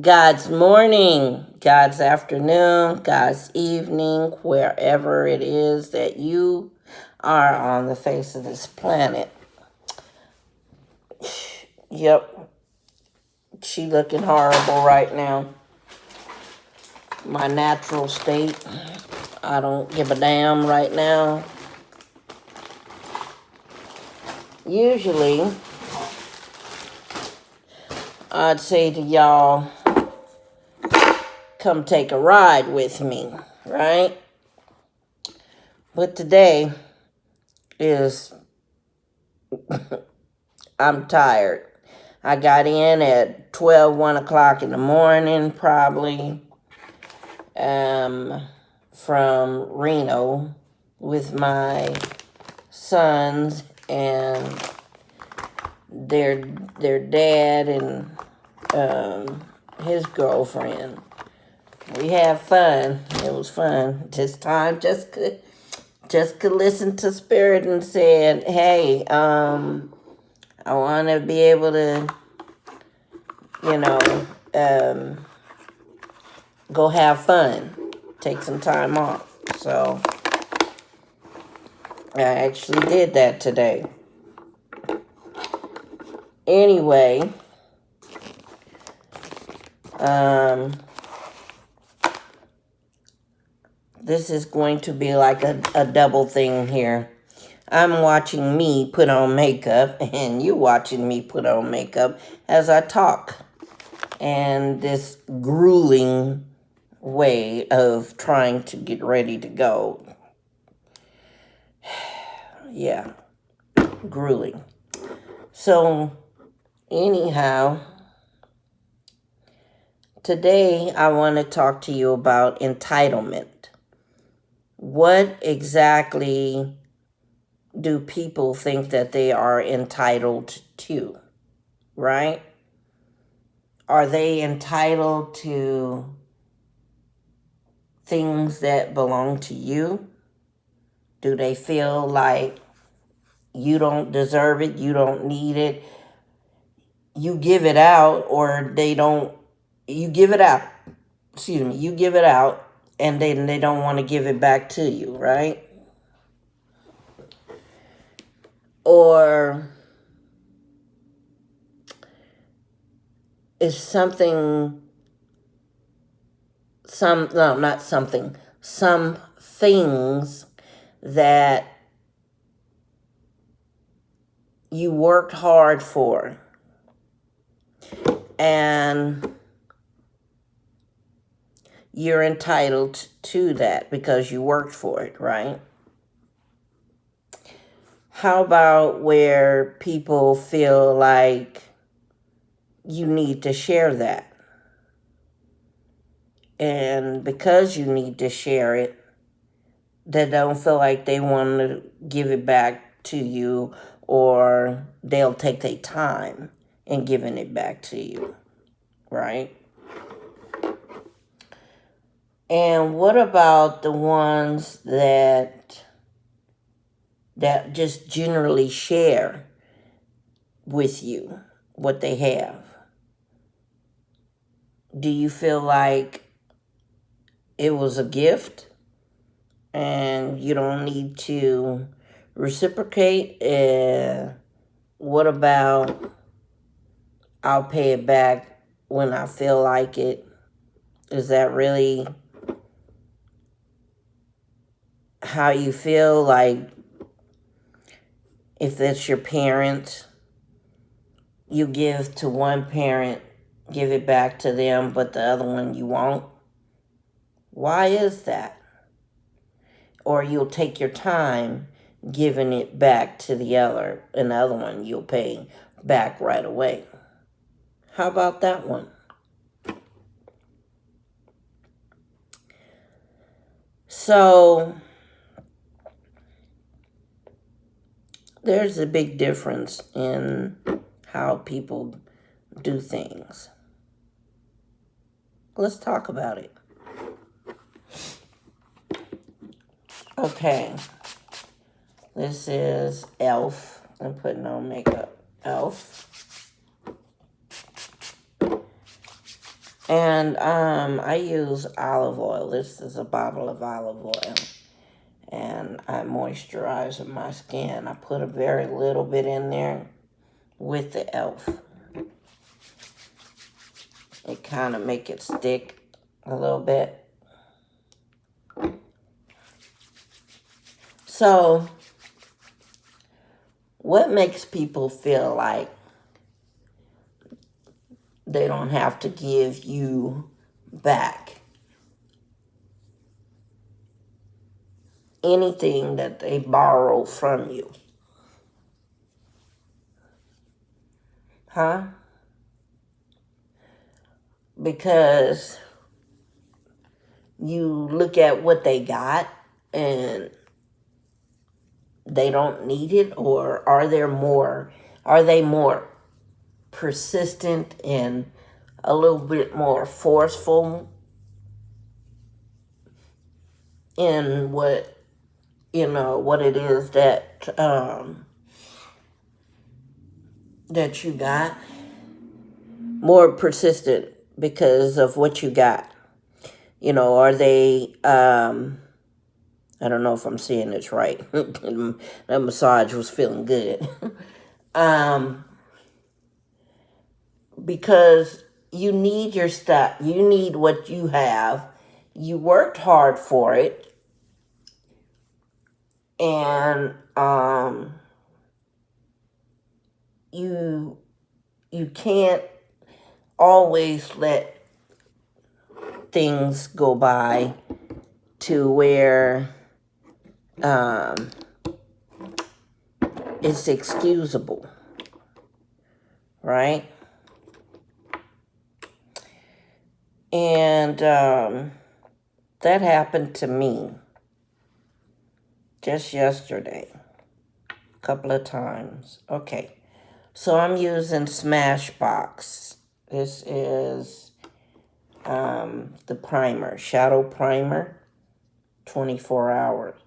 God's morning, God's afternoon, God's evening, wherever it is that you are on the face of this planet. Yep, she looking horrible right now. My natural state, I don't give a damn right now. Usually, I'd say to y'all, come take a ride with me, right? But today is, I'm tired. I got in at 1 o'clock in the morning, probably, from Reno with my sons and their dad and his girlfriend. We had fun. It was fun. This time just could listen to Spirit and said, hey, I want to be able to, go have fun, take some time off. So I actually did that today. Anyway, this is going to be like a double thing here. I'm watching me put on makeup and you watching me put on makeup as I talk. And this grueling way of trying to get ready to go. Yeah, grueling. So, anyhow, today I want to talk to you about entitlement. What exactly do people think that they are entitled to, right? Are they entitled to things that belong to you? Do they feel like you don't deserve it, you don't need it, you give it out, or you give it out, you give it out, and then they don't want to give it back to you, right? Or is some things that you worked hard for and you're entitled to that because you worked for it, right? How about where people feel like you need to share that? And because you need to share it, they don't feel like they want to give it back to you, or they'll take their time in giving it back to you, right? And what about the ones that just generally share with you what they have? Do you feel like it was a gift and you don't need to reciprocate? What about I'll pay it back when I feel like it? Is that really how you feel? Like, if that's your parent, you give to one parent, give it back to them, but the other one you won't? Why is that? Or you'll take your time giving it back to the other, and the other one you'll pay back right away. How about that one? So, there's a big difference in how people do things. Let's talk about it. Okay. This is Elf. I'm putting on makeup. Elf. And I use olive oil. This is a bottle of olive oil. And I moisturize my skin. I put a very little bit in there with the e.l.f. It kind of make it stick a little bit. So, what makes people feel like they don't have to give you back anything that they borrow from you? Huh? Because you look at what they got and they don't need it, or are they more persistent and a little bit more forceful in what it is that that you got? More persistent because of what you got. Are they I don't know if I'm saying this right. That massage was feeling good. Because you need your stuff. You need what you have. You worked hard for it. And you can't always let things go by to where it's excusable, right? And that happened to me just yesterday, a couple of times. Okay, so I'm using Smashbox. This is the primer, shadow primer, 24 hours.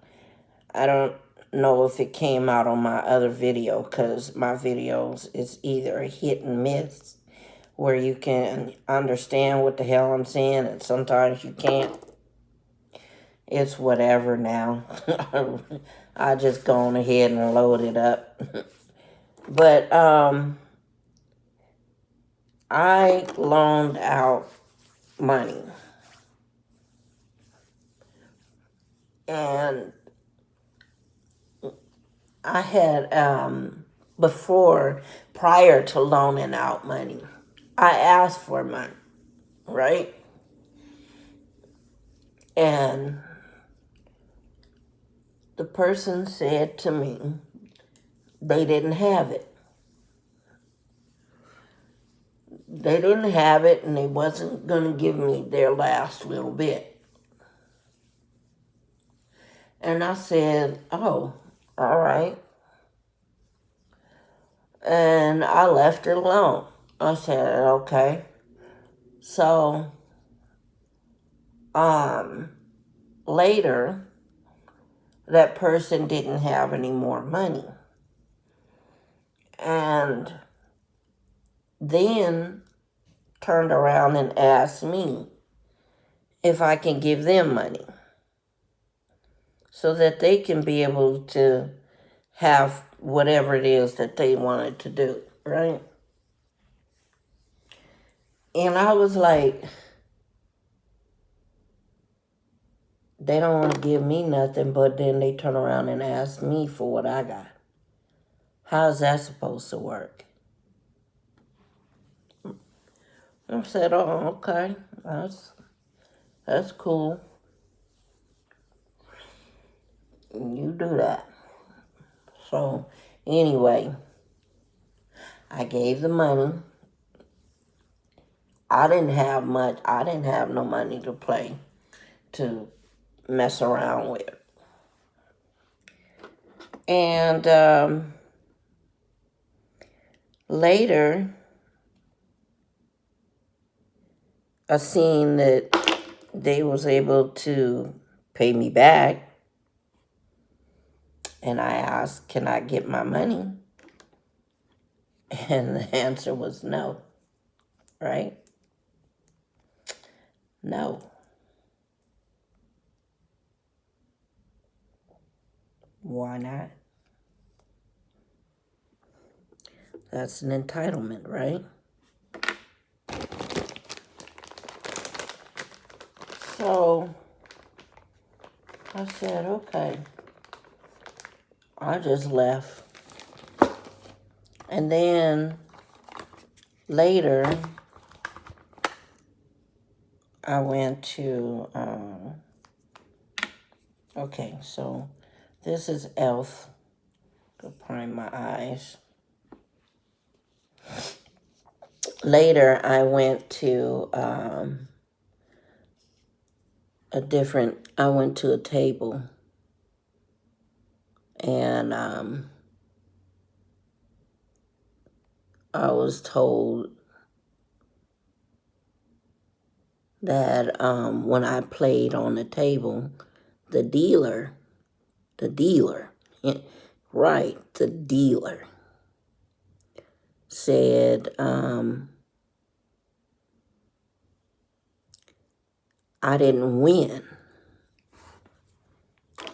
I don't know if it came out on my other video, because my videos is either a hit and miss, where you can understand what the hell I'm saying and sometimes you can't. It's whatever now. I just go on ahead and load it up. But I loaned out money. And I had, prior to loaning out money, I asked for money, right? And the person said to me they didn't have it. They didn't have it, and they wasn't going to give me their last little bit. And I said, oh, all right. And I left it alone. I said, okay. So, later, that person didn't have any more money. And then turned around and asked me if I can give them money so that they can be able to have whatever it is that they wanted to do, right? And I was like, they don't want to give me nothing, but then they turn around and ask me for what I got. How's that supposed to work? I said, oh, okay, that's cool. You do that. So, anyway, I gave the money. I didn't have much. I didn't have no money to mess around with. And later, I seen that they was able to pay me back. And I asked, can I get my money? And the answer was no, right? No. Why not? That's an entitlement, right? So I said, okay. I just left. And then later, I went to, okay, so this is Elf. Go prime my eyes. Later, I went to I went to a table, and I was told that when I played on the table, the dealer, right, the dealer said, I didn't win.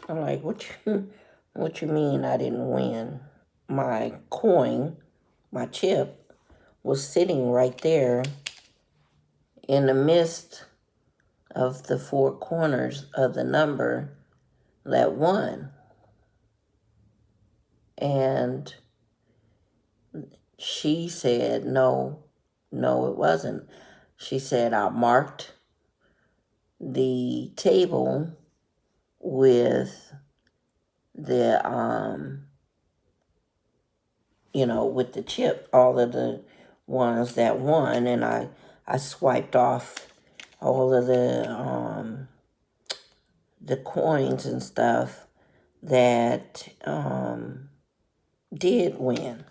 I'm like, what you mean I didn't win? My coin, my chip, was sitting right there in the midst of the four corners of the number that won. And she said, no, it wasn't. She said, I marked the table with the, with the chip, all of the ones that won, and I swiped off all of the coins and stuff that did win.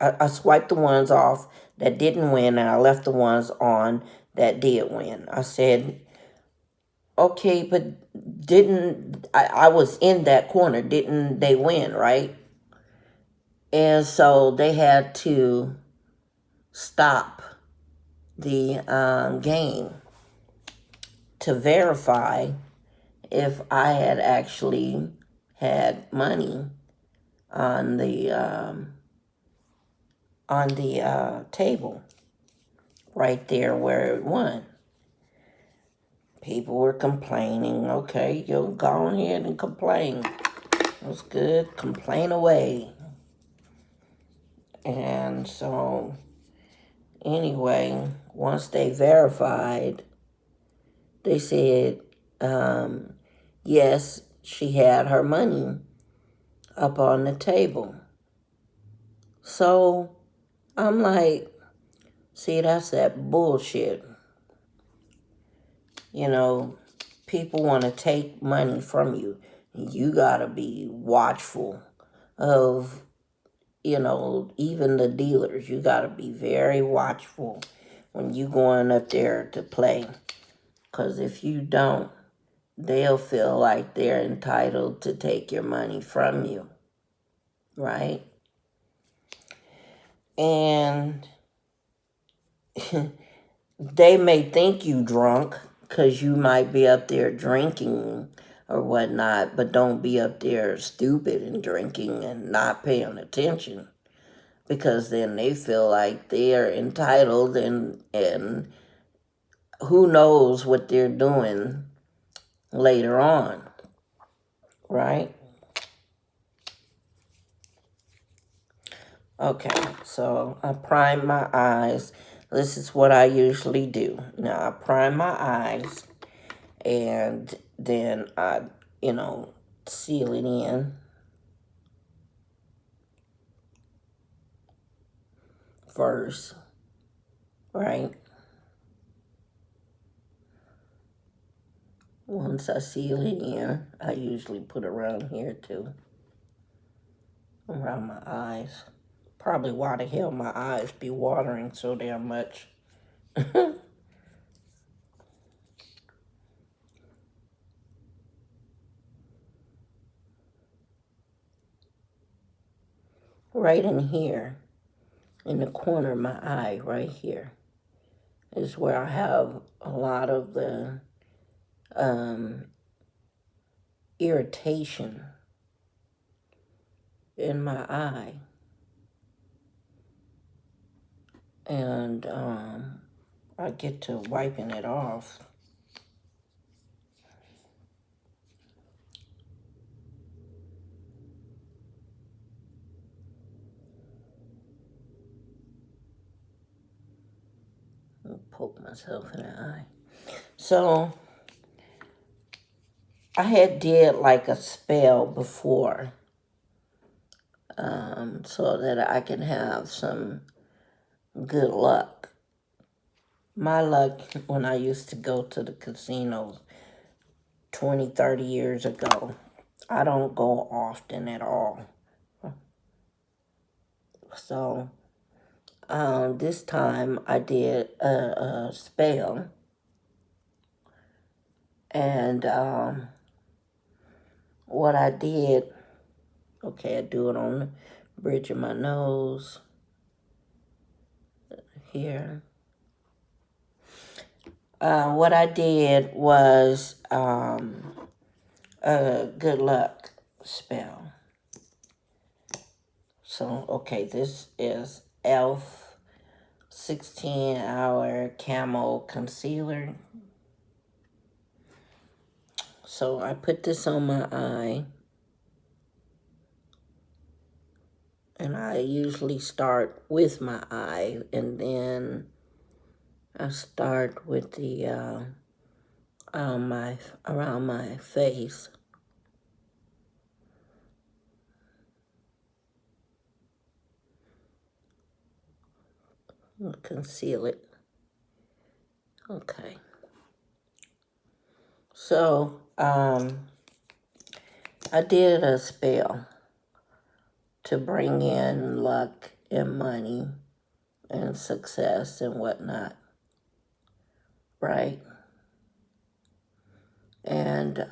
I swiped the ones off that didn't win, and I left the ones on that did win. I said, okay, but I was in that corner. Didn't they win, right? And so they had to stop the game to verify if I had actually had money on the table right there where it won. People were complaining. Okay, you go ahead and complain. That's good. Complain away. And so, anyway, once they verified, they said, yes, she had her money up on the table. So, I'm like, see, that's that bullshit. People want to take money from you. You got to be watchful of, even the dealers. You got to be very watchful when you going up there to play. Because if you don't, they'll feel like they're entitled to take your money from you. Right? And they may think you drunk because you might be up there drinking or whatnot, but don't be up there stupid and drinking and not paying attention, because then they feel like they're entitled, and who knows what they're doing later on, right? Okay, so I prime my eyes. This is what I usually do. Now I prime my eyes, and then I, seal it in first, right? Once I seal it in, I usually put around here too, around my eyes. Probably why the hell my eyes be watering so damn much. Right in here, in the corner of my eye, right here. is where I have a lot of the irritation in my eye. And I get to wiping it off. I'll poke myself in the eye. So I had did like a spell before, so that I can have some good luck. My luck when I used to go to the casinos 20, 30 years ago, I don't go often at all. So this time I did a spell, and what I did, okay, I do it on the bridge of my nose here. What I did was a good luck spell. So, okay, this is Elf 16-hour camo concealer. So I put this on my eye, and I usually start with my eye, and then I start with the around my face. I'll conceal it. Okay. So I did a spell to bring in luck and money and success and whatnot, right? And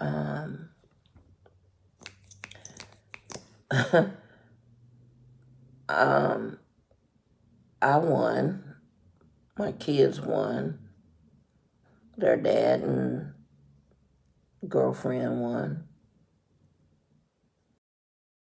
I won. My kids won. Their dad and girlfriend won.